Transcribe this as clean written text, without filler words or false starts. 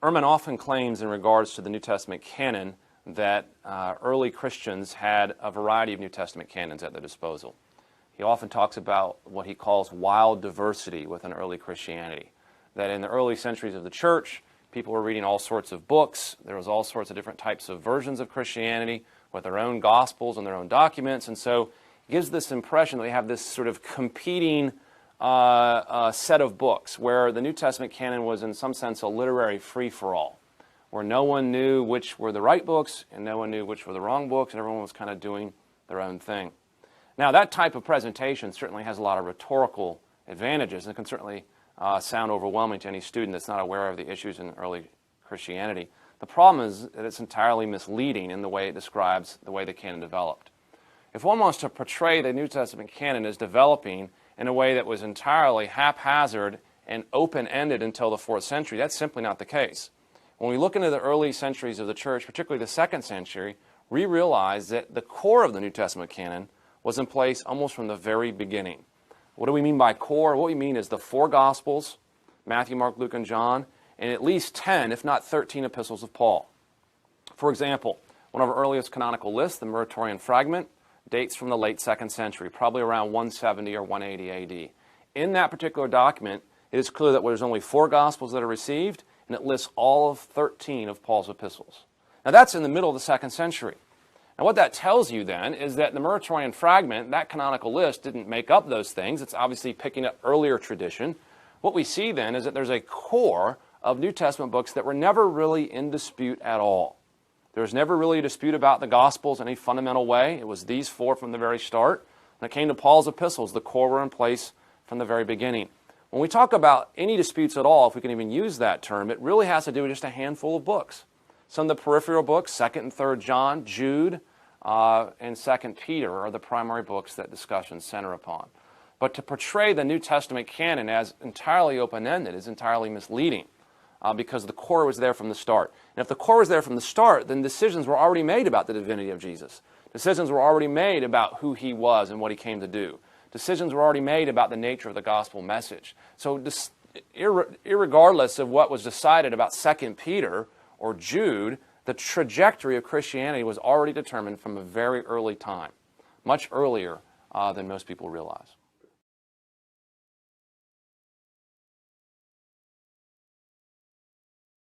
Ehrman often claims in regards to the New Testament canon that early Christians had a variety of New Testament canons at their disposal. He often talks about what he calls wild diversity within early Christianity, that in the early centuries of the church, people were reading all sorts of books. There was all sorts of different types of versions of Christianity with their own gospels and their own documents, and so it gives this impression that we have this sort of competing set of books where the New Testament canon was in some sense a literary free-for-all, where no one knew which were the right books and no one knew which were the wrong books, and everyone was kind of doing their own thing. Now, that type of presentation certainly has a lot of rhetorical advantages and can certainly sound overwhelming to any student that's not aware of the issues in early Christianity. The problem is that it's entirely misleading in the way it describes the way the canon developed. If one wants to portray the New Testament canon as developing in a way that was entirely haphazard and open-ended until the 4th century, that's simply not the case. When we look into the early centuries of the church, particularly the 2nd century, we realize that the core of the New Testament canon was in place almost from the very beginning. What do we mean by core? What we mean is the 4 Gospels, Matthew, Mark, Luke, and John, and at least 10, if not 13, epistles of Paul. For example, one of our earliest canonical lists, the Muratorian Fragment, dates from the late 2nd century, probably around 170 or 180 AD. In that particular document, it is clear that there's only 4 Gospels that are received, and it lists all of 13 of Paul's epistles. Now that's in the middle of the 2nd century. Now what that tells you then is that the Muratorian Fragment, that canonical list, didn't make up those things. It's obviously picking up earlier tradition. What we see then is that there's a core of New Testament books that were never really in dispute at all. There was never really a dispute about the Gospels in any fundamental way. It was these 4 from the very start. When it came to Paul's epistles, the core were in place from the very beginning. When we talk about any disputes at all, if we can even use that term, it really has to do with just a handful of books. Some of the peripheral books, 2nd and 3rd John, Jude, and 2nd Peter are the primary books that discussions center upon. But to portray the New Testament canon as entirely open-ended is entirely misleading because the core was there from the start. And if the core was there from the start, then decisions were already made about the divinity of Jesus. Decisions were already made about who he was and what he came to do. Decisions were already made about the nature of the gospel message. So irregardless of what was decided about 2 Peter or Jude, the trajectory of Christianity was already determined from a very early time, much earlier than most people realize.